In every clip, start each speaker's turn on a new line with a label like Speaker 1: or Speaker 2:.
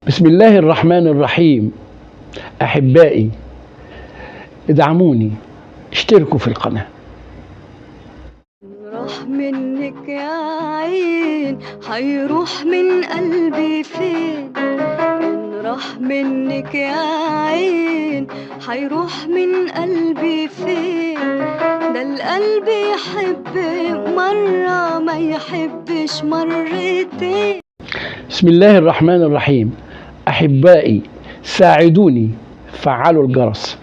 Speaker 1: بسم الله الرحمن الرحيم. أحبائي، ادعموني، اشتركوا في القناة.
Speaker 2: راح منك يا عين، هيروح من قلبي فين؟ راح منك يا عين، هيروح من قلبي فين؟ ده القلب يحب مرة ما يحبش مرتين.
Speaker 1: بسم الله الرحمن الرحيم. أحبائي، ساعدوني، فعلوا الجرس.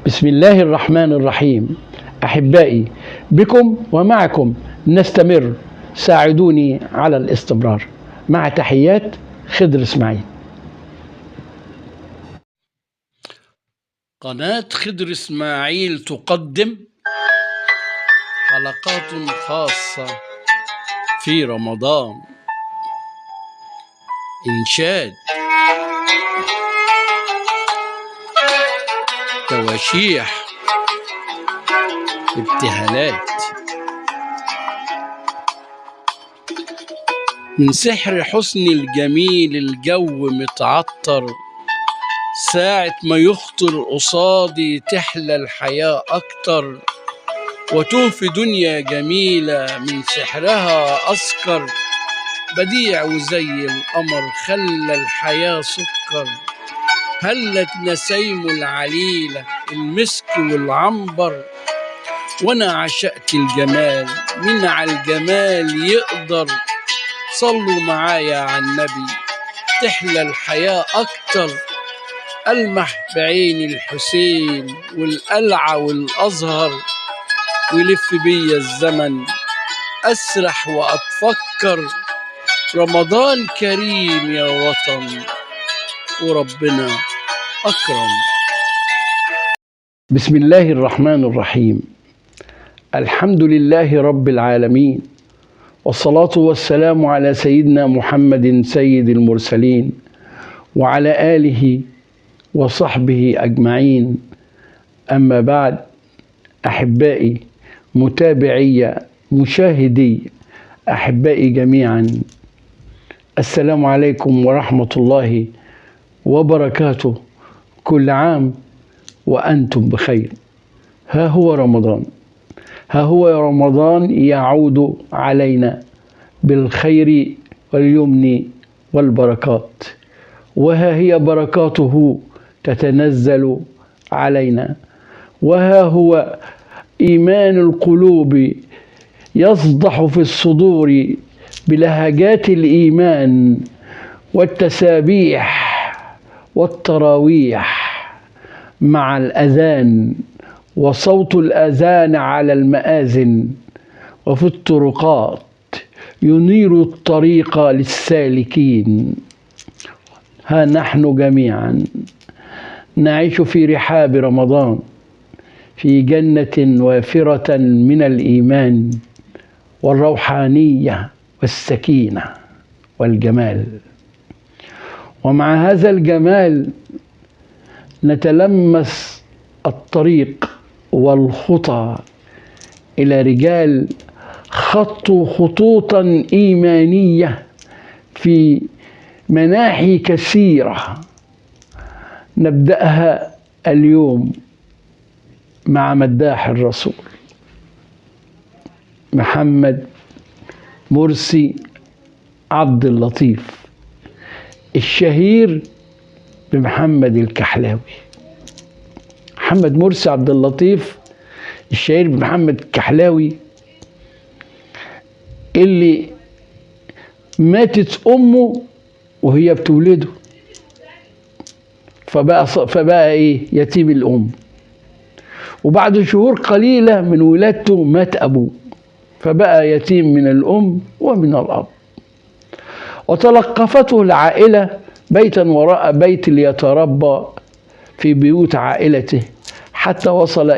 Speaker 1: بسم الله الرحمن الرحيم. أحبائي، بكم ومعكم نستمر، ساعدوني على الاستمرار. مع تحيات خضر إسماعيل. قناة خضر إسماعيل تقدم حلقات خاصة في رمضان. إنشاد، تواشيح، ابتهالات. من سحر حسن الجميل الجو متعطر، ساعة ما يخطر قصادي تحلى الحياة أكتر، وتوه في دنيا جميلة من سحرها أسكر. بديع وزي القمر خلى الحياة سكر، هلت نسيم العليلة المسك والعنبر. وانا عشقت الجمال، من على الجمال يقدر. صلوا معايا على النبي تحلى الحياة اكتر. ألمح بعين الحسين والقلعة والازهر، ويلف بيا الزمن اسرح واتفكر. رمضان كريم يا وطن، وربنا أكرم. بسم الله الرحمن الرحيم. الحمد لله رب العالمين، والصلاة والسلام على سيدنا محمد سيد المرسلين، وعلى آله وصحبه أجمعين. أما بعد، أحبائي، متابعي، مشاهدي، أحبائي جميعا، السلام عليكم ورحمة الله وبركاته. كل عام وأنتم بخير. ها هو رمضان، ها هو رمضان يعود علينا بالخير واليمن والبركات، وها هي بركاته تتنزل علينا، وها هو إيمان القلوب يصدح في الصدور بلهجات الإيمان والتسابيح والتراويح مع الأذان، وصوت الأذان على المآذن وفي الطرقات ينير الطريق للسالكين. ها نحن جميعا نعيش في رحاب رمضان، في جنة وافرة من الإيمان والروحانية والسكينة والجمال. ومع هذا الجمال نتلمس الطريق والخطى إلى رجال خطوا خطوطا إيمانية في مناحي كثيرة. نبدأها اليوم مع مداح الرسول محمد مرسي عبد اللطيف، الشهير بمحمد الكحلاوي. محمد مرسي عبد اللطيف الشهير بمحمد الكحلاوي، اللي ماتت أمه وهي بتولده، فبقى إيه؟ يتيم الأم. وبعد شهور قليلة من ولادته مات أبوه، فبقى يتيم من الأم ومن الأب. وتلقفته العائلة بيتا وراء بيت ليتربى في بيوت عائلته، حتى وصل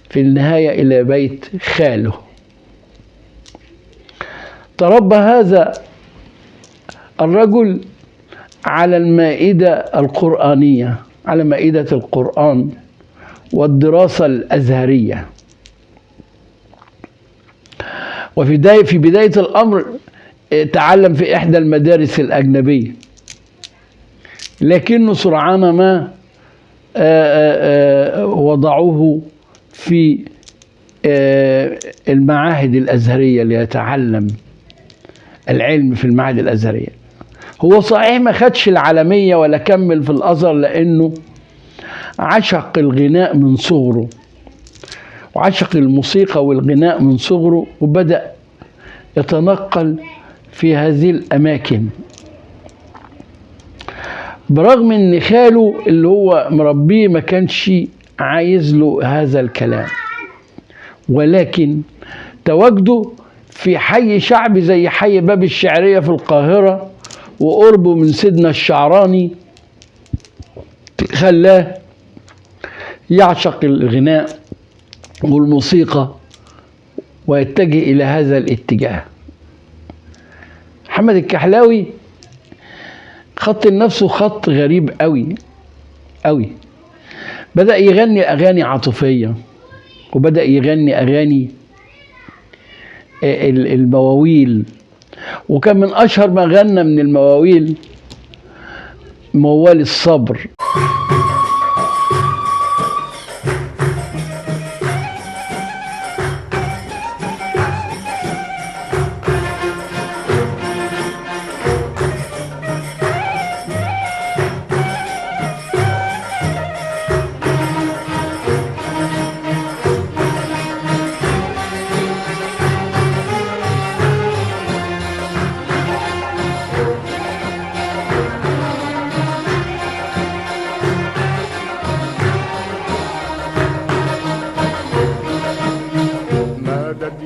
Speaker 1: في النهاية إلى بيت خاله. تربى هذا الرجل على المائدة القرآنية، على مائدة القرآن والدراسة الأزهرية. في بداية الأمر تعلم في إحدى المدارس الأجنبية، لكنه سرعان ما وضعوه في المعاهد الأزهرية ليتعلم العلم في المعاهد الأزهرية. هو صحيح ما خدش العالمية ولا كمل في الأزهر، لأنه عشق الغناء من صغره، وعشق الموسيقى والغناء من صغره، وبدأ يتنقل في هذه الأماكن، برغم ان خاله اللي هو مربيه ما كانش عايز له هذا الكلام. ولكن تواجده في حي شعبي زي حي باب الشعرية في القاهرة وقربه من سيدنا الشعراني خلاه يعشق الغناء والموسيقى ويتجه إلى هذا الاتجاه. محمد الكحلاوي خط لنفسه خط غريب قوي قوي. بدأ يغني أغاني عاطفية، وبدأ يغني أغاني المواويل، وكان من أشهر ما غنى من المواويل موال الصبر.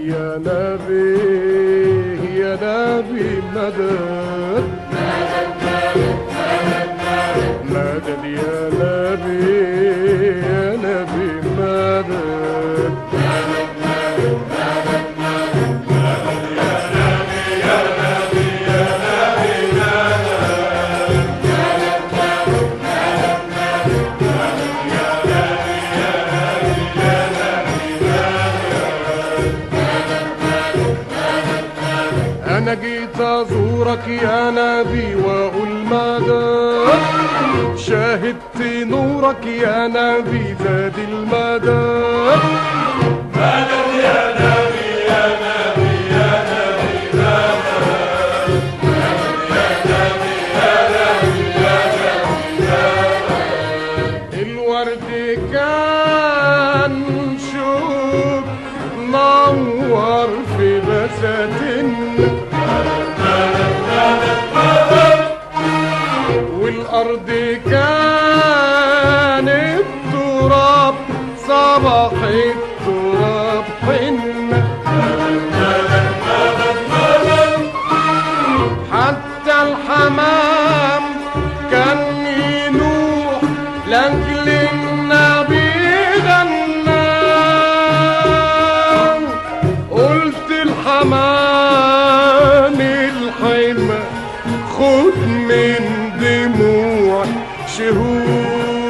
Speaker 3: يا نبي يا نبي مدد، مدد يا نبي يا نبي مدد، أنا جيت أزورك يا نبي وأقول مدد، شاهدت نورك يا نبي زاد المدد، مدد يا نبي يا نبي يا نبي مدد، مدد يا نبي يا نبي يا نبي مدد. الورد كان شوق نور في بساتين، والأرض كانت تراب صباح التراب حنة، حتى الحمام كان ينوح لأجل النبي غنى، قلت الحمام الحمى خد من دموع شهود،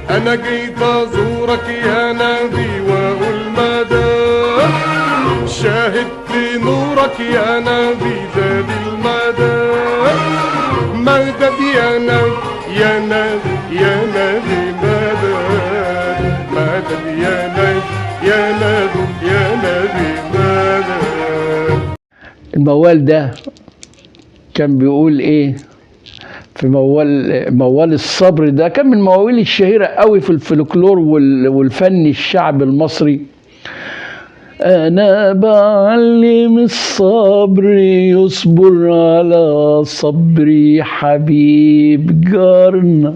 Speaker 3: أنا جيت أزورك يا نبي وأقول مدد، شاهدت نورك يا نبي زاد المدد، مدد يا نبي يا نبي يا نبي مدد، مدد يا نبي يا نبي يا نبي مدد.
Speaker 1: الموال ده كان بيقول ايه؟ في موال الصبر ده كان من المواويل الشهيرة قوي في الفلكلور والفن الشعب المصري. أنا بعلم الصبر يصبر على صبري حبيب جارنا،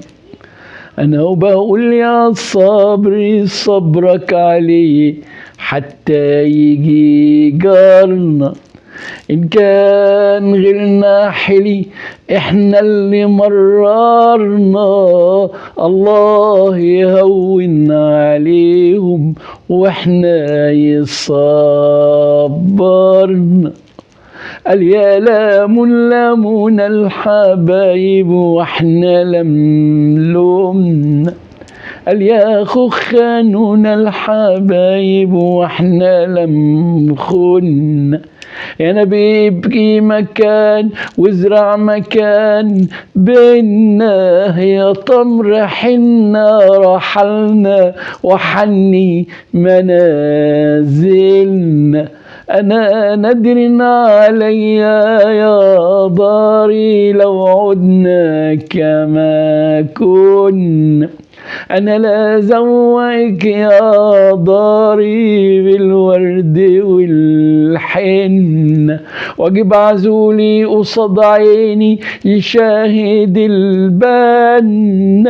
Speaker 1: أنا وبقول يا صبري صبرك عليه حتى يجي جارنا، إن كان غيرنا حلي إحنا اللي مررنا، الله يهون عليهم وإحنا يصبرنا. قال يا لامونا الحبايب واحنا لملومنا، قال يا خخانونا الحبايب واحنا لم خنا، يا نبي ابقي مكان وازرع مكان بينا، يا تمر حنا رحلنا وحني منازلنا، أنا ندر عليا يا داري لو عدنا كما كنا، أنا لا زوجك يا داري بالورد والحنة، واجيب عزولي قصاد عيني يشاهد البنا،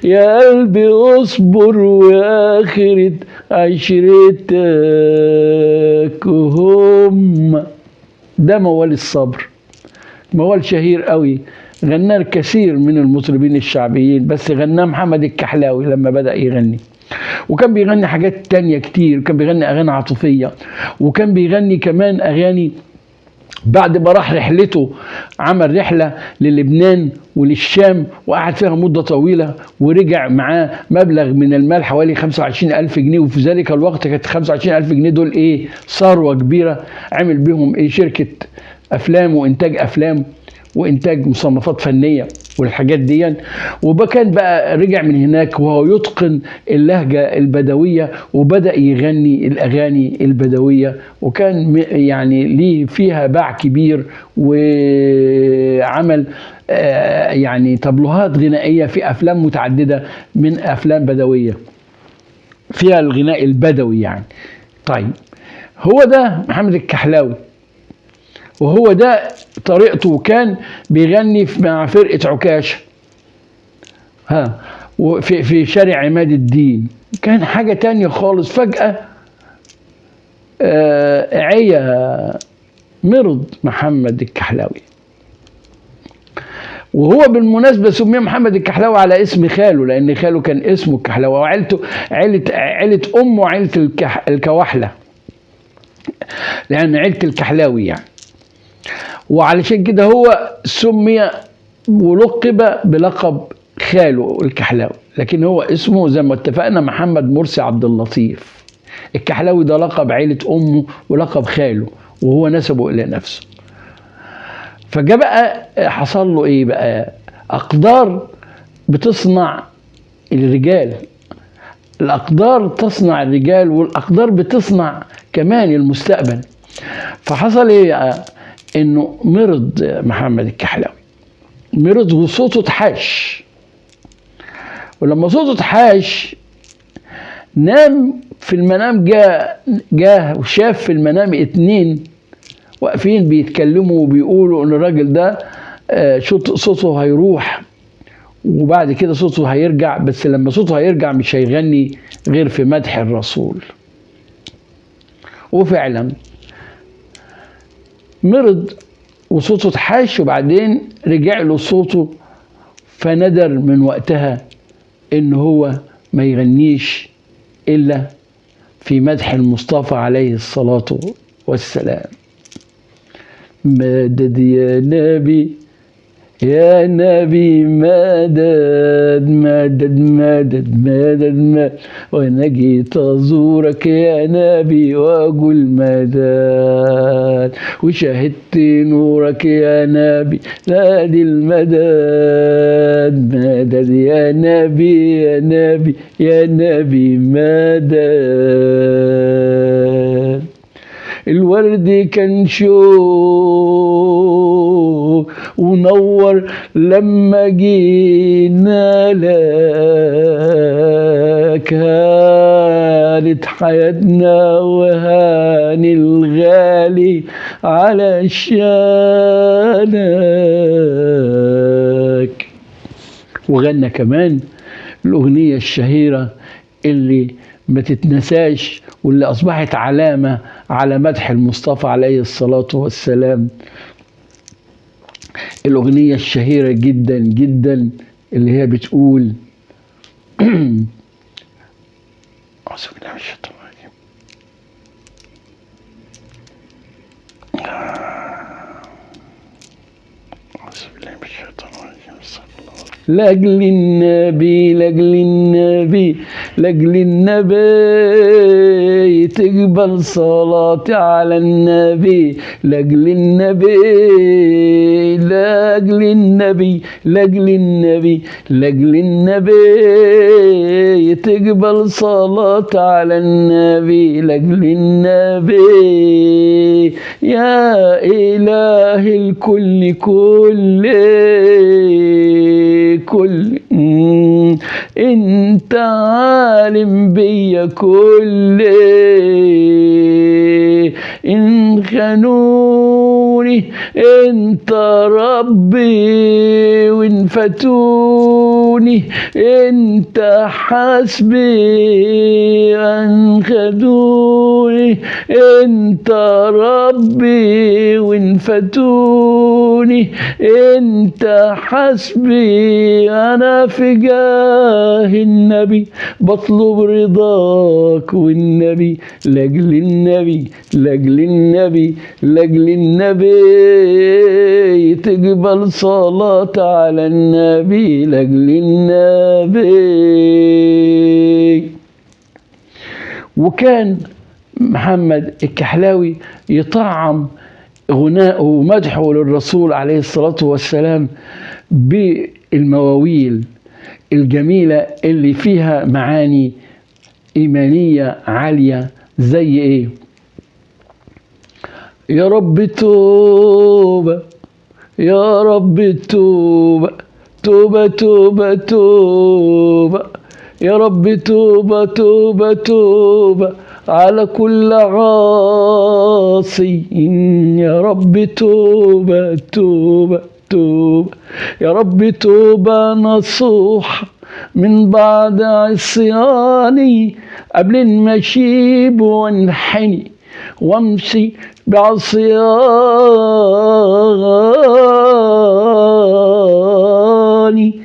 Speaker 1: يا قلبي اصبر وآخرة عشرتك هم. ده موال الصبر، موال شهير قوي، غناه الكثير من المطربين الشعبيين، بس غناه محمد الكحلاوي لما بدأ يغني. وكان بيغني حاجات تانية كتير، كان بيغني أغاني عاطفية، وكان بيغني كمان أغاني بعد ما راح رحلته، عمل رحلة للبنان وللشام وقعد فيها مدة طويلة، ورجع معاه مبلغ من المال حوالي 25,000 جنيه، وفي ذلك الوقت كانت 25,000 جنيه دول إيه؟ ثروة كبيرة، عمل بيهم إيه؟ شركة أفلام وإنتاج أفلام وإنتاج مصنفات فنية والحاجات دي. وكان بقى رجع من هناك وهو يتقن اللهجة البدوية، وبدأ يغني الأغاني البدوية، وكان يعني ليه فيها باع كبير، وعمل يعني طبلوهات غنائية في أفلام متعددة من أفلام بدوية فيها الغناء البدوي يعني. طيب هو ده محمد الكحلاوي، وهو ده طريقته، وكان بيغني مع فرقة عكاشة وفي شارع عماد الدين، كان حاجة تانية خالص. فجأة عيا مرض محمد الكحلاوي، وهو بالمناسبة سمي محمد الكحلاوي على اسم خاله، لأن خاله كان اسمه الكحلاوي، وعيلته عيلة أمه عيلة الكوحلة، لأن عيلة الكحلاوي يعني. وعلشان كده هو سمي ولقب بلقب خاله الكحلاوي، لكن هو اسمه زي ما اتفقنا محمد مرسي عبد اللطيف. الكحلاوي ده لقب عيلة أمه ولقب خاله، وهو نسبه إلى نفسه. فجاء بقى حصل له إيه بقى؟ أقدار بتصنع الرجال، الأقدار تصنع الرجال، والأقدار بتصنع كمان المستقبل. فحصل إيه بقى؟ إنه مرض محمد الكحلاوي، مرض وصوته اتحاش، ولما صوته اتحاش نام في المنام، جاه وشاف في المنام 2 واقفين بيتكلموا وبيقولوا ان الراجل ده صوته هيروح، وبعد كده صوته هيرجع، بس لما صوته هيرجع مش هيغني غير في مدح الرسول. وفعلا مرض وصوته اتحاش، وبعدين رجع له صوته، فندر من وقتها ان هو ما يغنيش الا في مدح المصطفى عليه الصلاة والسلام. مدد يا نبي يا نبي مدد مدد مدد مدد مدد، وانا جيت ازورك يا نبي واقول مدد، وشاهدت نورك يا نبي نادي المدد، مدد يا نبي يا نبي يا نبي مدد. الورد كان شوق ونور لما جينا لك، هانت حياتنا وهاني الغالي على شانك. وغنى كمان الأغنية الشهيرة اللي ما تتنساش، واللي أصبحت علامة على مدح المصطفى عليه الصلاة والسلام، الأغنية الشهيرة جدا جدا اللي هي بتقول أعوذ بالله من الشيطان الرجيم. لاجل النبي لاجل النبي لاجل النبي تقبل صلاتي على النبي لاجل النبي لاجل النبي لاجل النبي لاجل النبي تقبل صلاتي على النبي لاجل النبي يا إله الكل كل انت عالم بيا كل ان خانوني انت ربي وان فاتوني انت حسبي ان خدوني انت ربي وان فاتوني انت حسبي انا في جاه النبي بطلب رضاك والنبي لاجل النبي لاجل النبي لاجل النبي تقبل صلاة على النبي لاجل النبي. وكان محمد الكحلاوي يطعم غناءه ومدحه للرسول عليه الصلاة والسلام بالمواويل الجميلة اللي فيها معاني إيمانية عالية زي إيه؟ يا رب توبة يا رب توبة توبة توبة توبة يا رب توبة توبة توبة على كل عاصي يا رب توبة توبة توبة يا رب توبة نصوح من بعد عصياني قبل ما اشيب وانحني وامشي بعصياني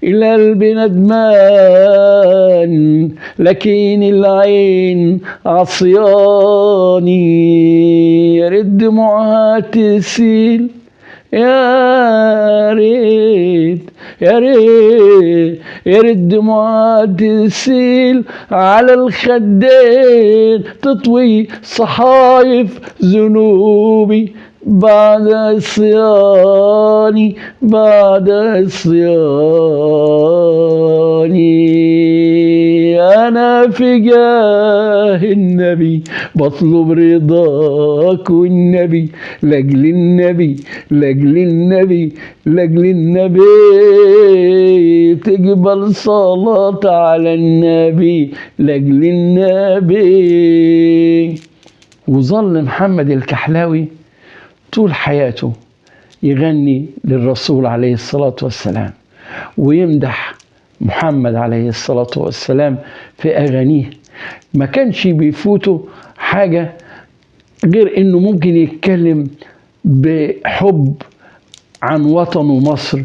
Speaker 1: إلى قلبي ندمان لكن العين عصياني يا ريت دموعها تسيل يا ريت يا ريت يا ريت دموعها تسيل على الخدين تطوي صحايف ذنوبي بعد عصياني بعد عصياني أنا في جاه النبي بطلب رضاك والنبي لاجل النبي لاجل النبي لاجل النبي تقبل صلاة على النبي لاجل النبي. وظل محمد الكحلاوي طول حياته يغني للرسول عليه الصلاة والسلام ويمدح محمد عليه الصلاة والسلام في أغانيه. ما كانش بيفوته حاجة غير إنه ممكن يتكلم بحب عن وطنه مصر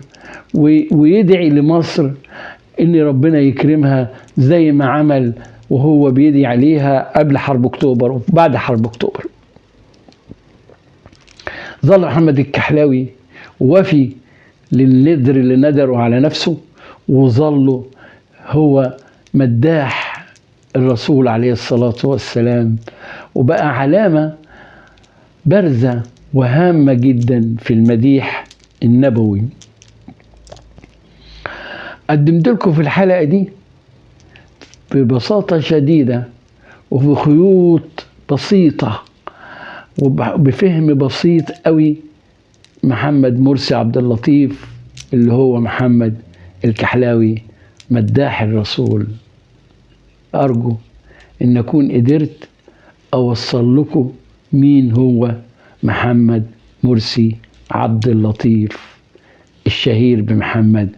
Speaker 1: ويدعي لمصر إن ربنا يكرمها زي ما عمل وهو بيدعي عليها قبل حرب أكتوبر وبعد حرب أكتوبر. ظل محمد الكحلاوي وفي للنذر اللي نذره على نفسه وظل هو مداح الرسول عليه الصلاة والسلام وبقى علامة بارزة وهامة جدا في المديح النبوي. قدمت لكم في الحلقة دي ببساطة شديدة وبخيوط بسيطة وبفهم بسيط قوي محمد مرسي عبد اللطيف اللي هو محمد الكحلاوي مداح الرسول. أرجو إن أكون قدرت أوصل لكم مين هو محمد مرسي عبد اللطيف الشهير بمحمد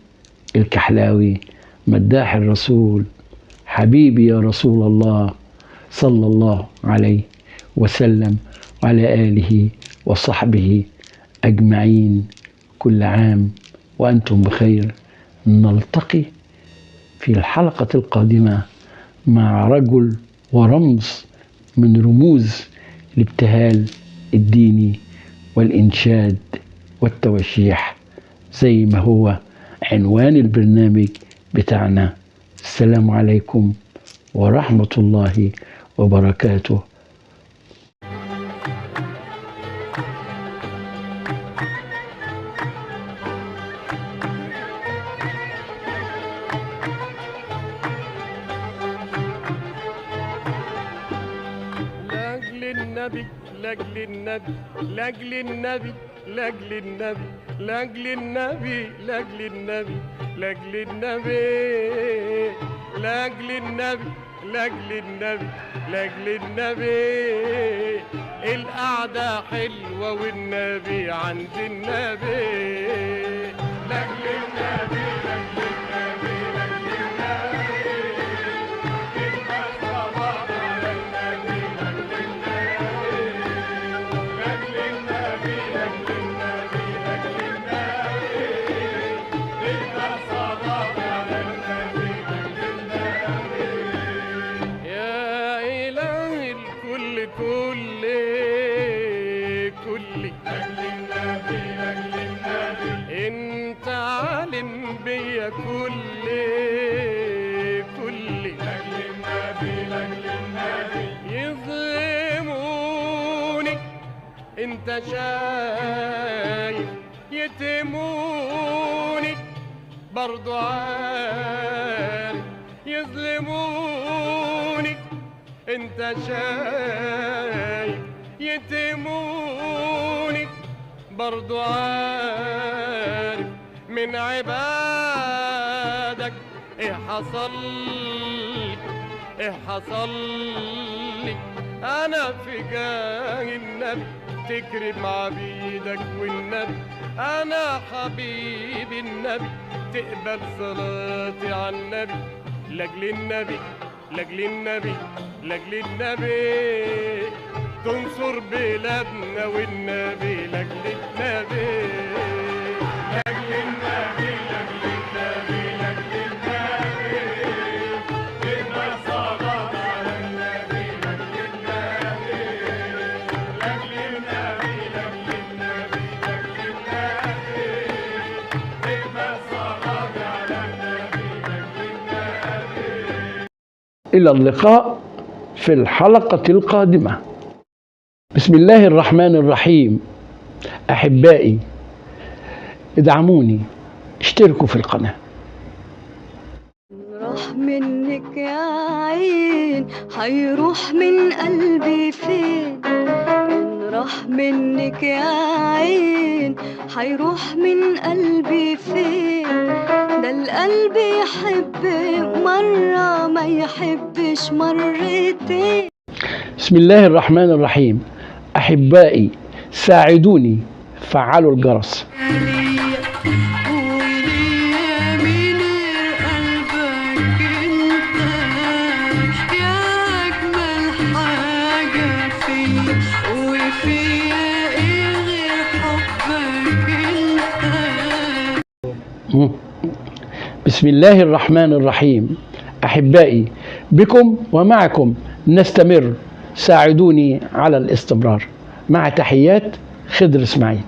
Speaker 1: الكحلاوي مداح الرسول حبيبي يا رسول الله صلى الله عليه وسلم وعلى آله وصحبه أجمعين. كل عام وأنتم بخير. نلتقي في الحلقة القادمة مع رجل ورمز من رموز الابتهال الديني والإنشاد والتوشيح زي ما هو عنوان البرنامج بتاعنا. السلام عليكم ورحمة الله وبركاته.
Speaker 3: لاجل النبي لاجل النبي لاجل النبي لاجل النبي لاجل النبي لاجل النبي لاجل النبي لاجل النبي لاجل النبي لاجل النبي القعدة حلوة والنبي عند النبي لاجل النبي لاجل النبي لاجل النبي الصلاة على النبي لاجل النبي لاجل النبي لاجل النبي لاجل النبي الصلاة على النبي لاجل النبي يا إله الكل كل لاجل النبي لاجل النبي انت عالم بيا كل لاجل النبي لاجل النبي يظلموني انت شايف يتموني برضو عارف يظلموني انت شايف يتموني برضو عارف من عبادك ايه حصل لي ايه حصل لي انا في جاه النبي تكرم عبيدك والنبي انا حبيب النبي تقبل صلاتي على النبي لاجل النبي لاجل النبي لاجل النبي تنصر بلادنا والنبي لاجل النبي لاجل النبي لاجل النبي لاجل النبي بدنا صلاة على النبي لاجل النبي لاجل النبي لاجل النبي لاجل النبي بدنا صلاة على النبي لاجل النبي.
Speaker 1: إلى اللقاء في الحلقة القادمة. بسم الله الرحمن الرحيم. أحبائي ادعموني، اشتركوا في القناة.
Speaker 2: راح منك يا عين هيروح من قلبي فين؟ إن راح منك يا عين هيروح من قلبي فين؟ ده القلب يحب مرة ما يحبش مرتين.
Speaker 1: بسم الله الرحمن الرحيم. أحبائي ساعدوني، فعلوا الجرس. بسم الله الرحمن الرحيم. أحبائي بكم ومعكم نستمر، ساعدوني على الاستمرار. مع تحيات خضر إسماعيل.